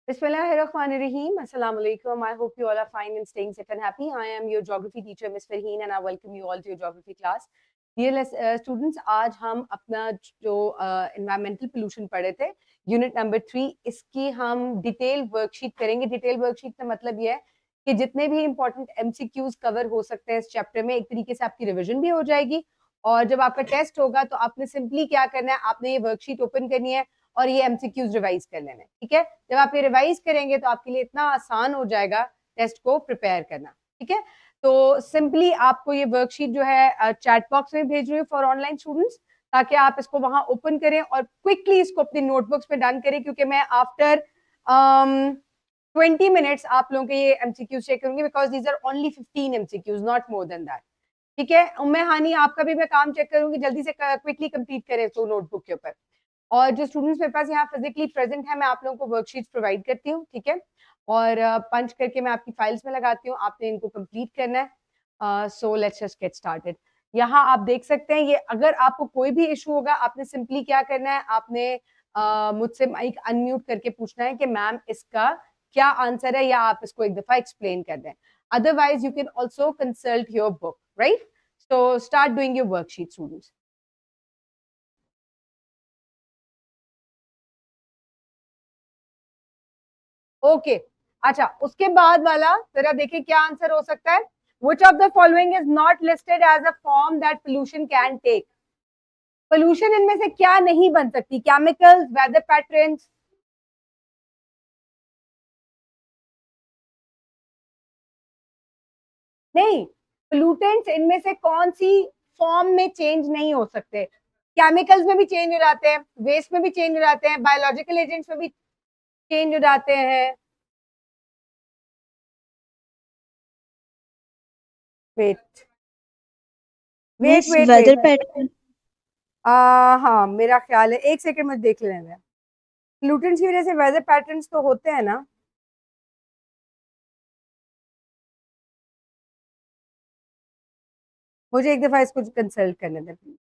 Bismillahirrahmanirrahim. Assalamu alaikum. I hope you all are fine and staying safe and happy. I am your geography teacher, Miss Farheen, and I welcome you all to your geography class. Dear students, आज हम अपना जो environmental pollution पढ़े थे, unit number 3, इसकी हम detail worksheet करेंगे. Detail worksheet का मतलब ये है कि जितने भी important MCQs cover हो सकते हैं इस chapter में, एक तरीके से आपकी revision भी हो जाएगी. और जब आपका टेस्ट होगा तो आपने सिंपली क्या करना है, आपने ये वर्कशीट ओपन करनी है और ये एमसीक्यूज रिवाइज कर लेना है. ठीक है, जब आप ये रिवाइज करेंगे तो आपके लिए इतना आसान हो जाएगा टेस्ट को प्रिपेयर करना. ठीक है, तो सिंपली आपको ये वर्कशीट जो है चैट बॉक्स में भेज रही हूँ फॉर ऑनलाइन स्टूडेंट्स, ताकि आप इसको वहां ओपन करें और क्विकली इसको अपनी नोटबुक्स में डन करें, क्योंकि मैं आफ्टर 20 मिनट्स आप लोगों के ये एमसीक्यूज चेक करूंगी, because these are only 15 MCQs, not more than that. ठीक है, उम्मे हानी आपका भी मैं काम चेक करूंगी, जल्दी से क्विकली कंप्लीट करें तो नोटबुक के ऊपर. और जो स्टूडेंट्स मेरे पास यहाँ फिजिकली प्रेजेंट है, मैं आप लोगों को वर्कशीट्स प्रोवाइड करती हूँ. ठीक है, और पंच करके मैं आपकी फाइल्स में लगाती हूँ, आपने इनको कंप्लीट करना है. So let's just get started. यहाँ आप देख सकते हैं ये, अगर आपको कोई भी इशू होगा आपने सिंपली क्या करना है, आपने मुझसे माइक अनम्यूट करके पूछना है कि मैम इसका क्या आंसर है, या आप इसको एक दफा एक्सप्लेन कर दें. Otherwise you can also consult your book, right? So start doing your worksheet students. Okay, अच्छा, उसके बाद वाला जरा देखिए क्या आंसर हो सकता है. Which of the following is not listed as a form that pollution can take? Pollution इनमें से क्या नहीं बन सकती? Chemicals, weather patterns? नहीं, पोल्यूटेंट्स इनमें से कौन सी फॉर्म में चेंज नहीं हो सकते? केमिकल्स में भी चेंज हो जाते हैं, वेस्ट में भी चेंज हो जाते हैं, बायोलॉजिकल एजेंट्स में भी चेंज हो जाते हैं. Wait wait miss wait weather wait pattern. हाँ, मेरा ख्याल है, एक सेकंड मुझे देख लेने दें. पोल्यूटेंट्स की वजह से वेदर पैटर्न्स तो होते हैं ना. मुझे एक दफा इसको कंसल्ट करने दें प्लीज.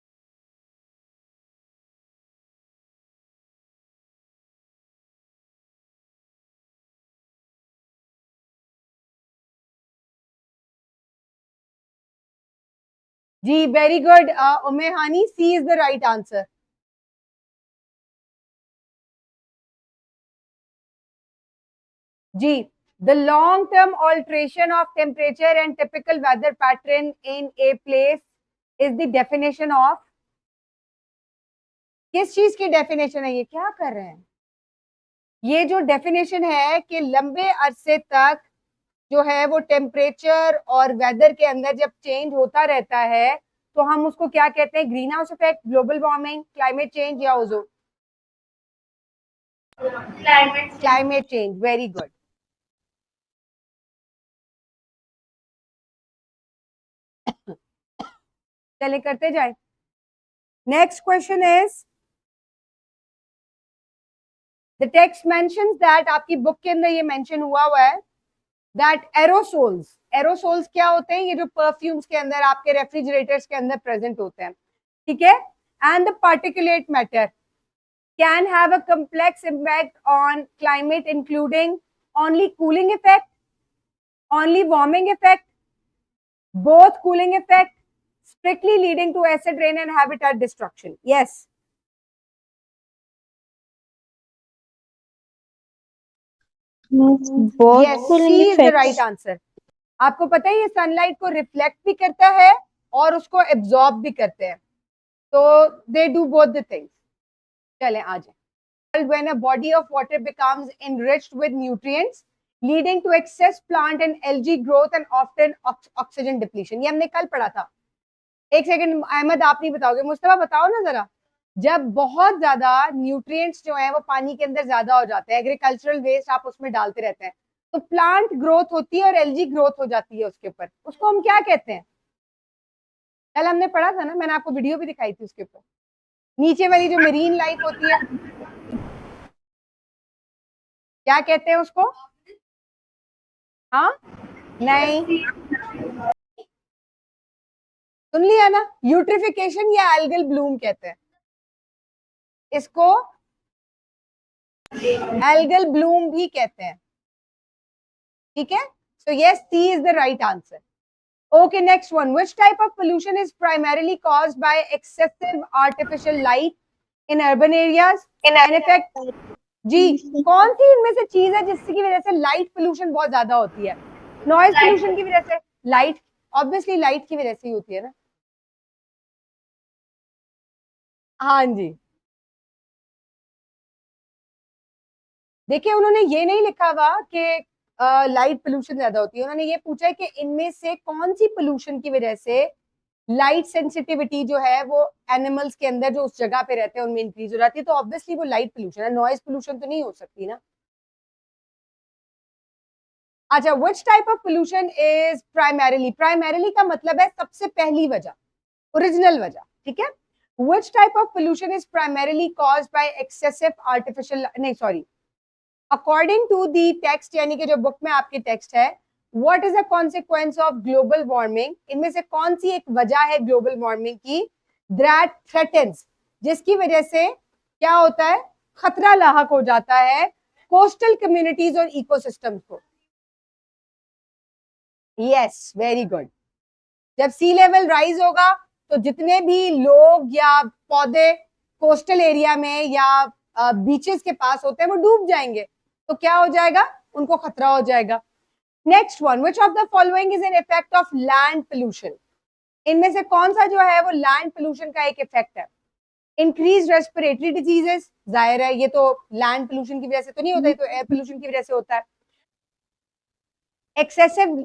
जी, very good Umme Hani, C is the right answer. जी, the long term alteration of temperature and typical weather pattern in a place is the definition of. किस चीज की डेफिनेशन है? ये क्या कर रहे हैं? ये जो डेफिनेशन है कि लंबे अरसे तक जो है वो टेम्परेचर और वेदर के अंदर जब चेंज होता रहता है तो हम उसको क्या कहते हैं? Green house effect, global warming, climate change, या ozone? Climate change. Very good. चले करते जाए. Next question is, the text mentions that, आपकी बुक के अंदर ये मेंशन हुआ है दैट एरोसोल्स. एरोसोल्स क्या होते हैं? ये जो परफ्यूम्स के अंदर, आपके रेफ्रिजरेटर्स के अंदर प्रेजेंट होते हैं. ठीक है, and the particulate matter can have a complex impact on climate, including only cooling effect, only warming effect, both cooling effect, strictly leading to acid rain and habitat destruction. Yes. बहुत Yes, cooling C is the right effects. answer. आपको पता है ये sunlight को reflect भी करता है और उसको एब्जॉर्ब भी करते हैं, तो they do both the things. चलें आ जाए. When a body of water becomes enriched with nutrients, leading to excess plant and algae growth and often oxygen depletion. ये हमने कल पढ़ा था. एक सेकंड अहमद, आप नहीं बताओगे? मुस्तफा बताओ ना जरा. जब बहुत ज्यादा न्यूट्रिएंट्स जो है वो पानी के अंदर ज्यादा हो जाते हैं, एग्रीकल्चरल वेस्ट आप उसमें डालते रहते हैं, तो प्लांट ग्रोथ होती है और एलजी ग्रोथ हो जाती है उसके ऊपर. उसको हम क्या कहते हैं? कल हमने पढ़ा था ना, मैंने आपको वीडियो भी दिखाई थी उसके ऊपर. नीचे वाली जो मेरीन लाइफ होती है, क्या कहते हैं उसको? हाँ, नहीं, सुन लिया ना? यूट्रिफिकेशन या एल्गल ब्लूम कहते हैं इसको. एल्गल ब्लूम भी कहते हैं, ठीक है। So yes, C is the right answer. Okay, next one. Which type of pollution is primarily caused by excessive artificial light in urban areas? In effect, जी, कौन सी इनमें से चीज है जिसकी वजह से लाइट पोल्यूशन बहुत ज्यादा होती है? नॉइज पोल्यूशन की वजह से, लाइट, ऑब्वियसली लाइट की वजह से ही होती है ना। हाँ जी, देखिए उन्होंने ये नहीं लिखा हुआ कि लाइट पोल्यूशन ज्यादा होती है, उन्होंने ये पूछा है कि इनमें से कौन सी पोल्यूशन की वजह से लाइट सेंसिटिविटी जो है वो एनिमल्स के अंदर जो उस जगह पे रहते हैं उनमें इंक्रीज हो जाती है। तो ऑब्वियसली वो लाइट पोल्यूशन है, नॉइज पोल्यूशन तो नहीं हो सकती ना। अच्छा, which type of pollution is primarily, primarily का मतलब है सबसे पहली वजह, ओरिजिनल वजह, ठीक है। Which type of pollution is primarily caused by excessive artificial, नहीं sorry, according to the text, यानी कि जो बुक में आपके टेक्स्ट है, what is the consequence of global warming, इनमें से कौन सी एक वजह है ग्लोबल वार्मिंग की, दैट थ्रेटन्स, जिसकी वजह से क्या होता है, खतरा लाहक हो जाता है कोस्टल कम्युनिटीज और इकोसिस्टम्स को। Yes, very good. जब सी लेवल राइज होगा तो जितने भी लोग या पौधे कोस्टल एरिया में या बीचेस के पास होते हैं वो डूब जाएंगे, तो क्या हो जाएगा, उनको खतरा हो जाएगा। Next one, which of the following is an effect of land pollution, इनमें से कौन सा जो है वो लैंड पोल्यूशन का एक इफेक्ट है? इंक्रीज रेस्पिरेटरी डिजीजेस, जाहिर है ये तो लैंड पोल्यूशन की वजह से तो नहीं होता, ये तो एयर पोल्यूशन की वजह से होता है। Excessive,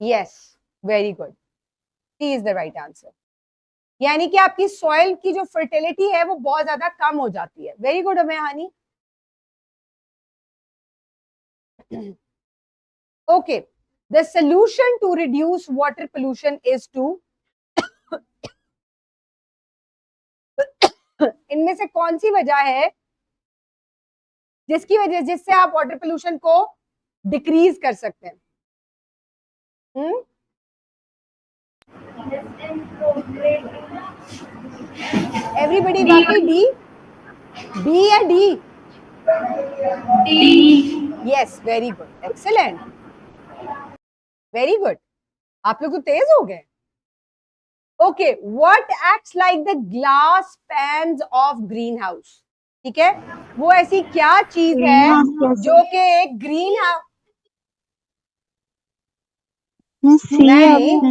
yes, very good, C is the right answer. यानी कि आपकी सॉइल की जो फर्टिलिटी है वो बहुत ज्यादा कम हो जाती है। Very good Umme Hani. Okay, the solution to reduce water pollution is to, इनमें से कौन सी वजह है जिसकी वजह, जिससे आप वाटर पोल्यूशन को डिक्रीज कर सकते हैं? एवरीबडी, वाकई डी, बी या D? Yes, very good, excellent, very good, आप लोग तो तेज हो गए। Okay, what acts like the glass pans of green house, ठीक है, वो ऐसी क्या चीज है जो कि एक ग्रीन हाउस, नहीं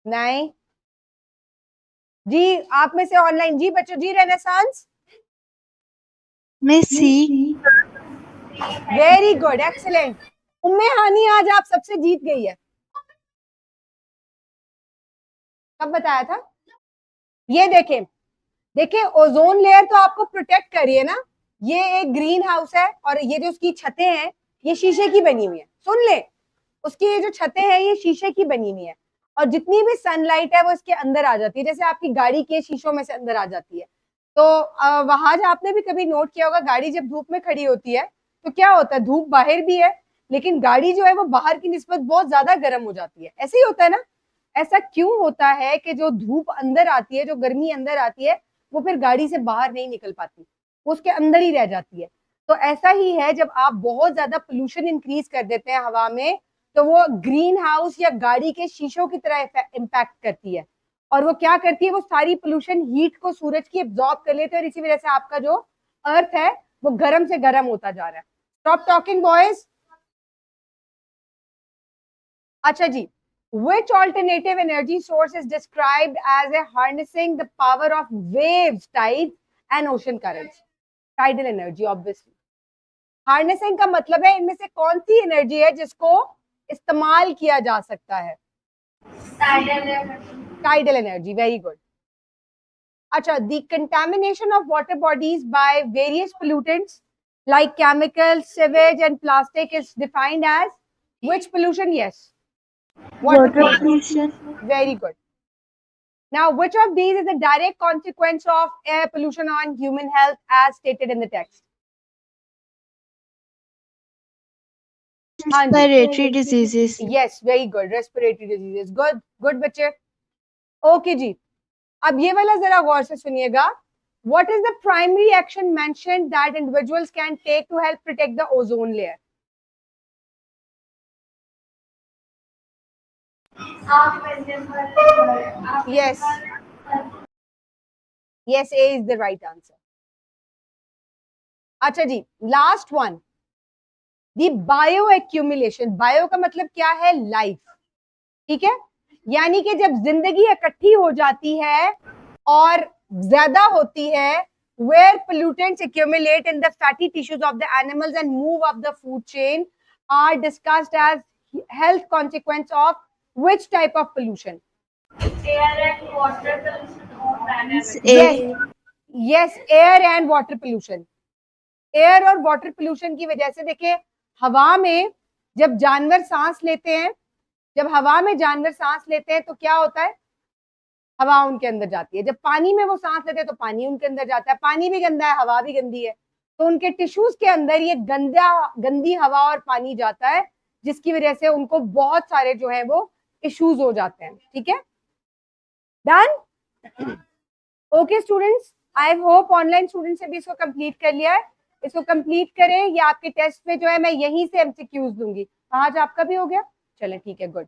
नहीं जी, आप में से ऑनलाइन जी बच्चों, जी रेनेसांस, वेरी गुड, एक्सेलेंट। उम्मे हानी आज आप सबसे जीत गई है, कब बताया था? ये देखें, देखिए ओजोन लेयर तो आपको प्रोटेक्ट कर रही है ना, ये एक ग्रीन हाउस है और ये जो उसकी छतें हैं ये शीशे की बनी हुई है, सुन ले, उसकी ये जो छतें हैं ये शीशे की बनी हुई है और जितनी भी सनलाइट है वो इसके अंदर आ जाती है, जैसे आपकी गाड़ी के शीशों में से अंदर आ जाती है। तो वहां आपने भी कभी नोट किया होगा, गाड़ी जब धूप में खड़ी होती है तो क्या होता है, धूप बाहर भी है लेकिन गाड़ी जो है वो बाहर की निस्बत बहुत ज्यादा गर्म हो जाती है, ऐसे ही होता है ना। ऐसा क्यों होता है कि जो धूप अंदर आती है, जो गर्मी अंदर आती है, वो फिर गाड़ी से बाहर नहीं निकल पाती, वो उसके अंदर ही रह जाती है। तो ऐसा ही है, जब आप बहुत ज्यादा पोल्यूशन इंक्रीज कर देते हैं हवा में तो वो ग्रीन हाउस या गाड़ी के शीशों की तरह इम्पैक्ट करती है और वो क्या करती है, वो सारी पोल्यूशन हीट को सूरज की एब्जॉर्ब कर लेते हैं और इसी वजह से आपका जो अर्थ है वो गर्म से गर्म होता जा रहा है। Stop talking boys. अच्छा जी, which alternative energy source is described as a harnessing the power of waves, tides and ocean currents? Tidal energy, obviously. Harnessing का मतलब है इनमें से कौन सी एनर्जी है जिसको इस्तेमाल किया जा सकता है? Tidal energy, very good. अच्छा, the contamination of water bodies by various pollutants like chemicals, sewage and plastic is defined as which pollution? Yes, water pollution. Very good. Now, which of these is a direct consequence of air pollution on human health as stated in the text? Respiratory diseases. Yes, very good. Respiratory diseases. Good, good बच्चे। Okay जी, अब ये वाला जरा गौर से सुनिएगा What is the primary action mentioned that individuals can take to help protect the ozone layer? Yes. Yes, A is the right answer. अच्छा जी, last one. The bioaccumulation. Bio का मतलब क्या है? Life. ठीक है, यानी कि जब जिंदगी इकट्ठी हो जाती है और ज्यादा होती है, where pollutants accumulate in the fatty tissues of the animals and move up the food chain, are discussed as health consequence of which type of pollution? Air and water pollution. Yes, yes, air and water pollution. Air और water pollution की वजह से देखिए, हवा में जब जानवर सांस लेते हैं, जब हवा में जानवर सांस लेते हैं तो क्या होता है? हवा उनके अंदर जाती है। जब पानी में वो सांस लेते हैं तो पानी उनके अंदर जाता है। पानी भी गंदा है, हवा भी गंदी है, तो उनके टिश्यूज के अंदर ये गंदी हवा और पानी जाता है, जिसकी वजह से उनको बहुत सारे जो है वो इश्यूज हो जाते हैं। ठीक है, done. Okay students, I hope online students ने भी इसको कंप्लीट कर लिया है। इसको कंप्लीट करें, या आपके टेस्ट में जो है मैं यहीं से एमसीक्यूज दूंगी। आज आपका भी हो गया, चलें ठीक है, good.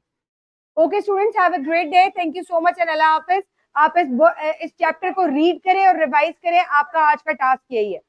Okay students, have a great day, thank you so much and अल्लाह हाफिज। आप इस चैप्टर को रीड करें और रिवाइज करें, आपका आज का टास्क यही है।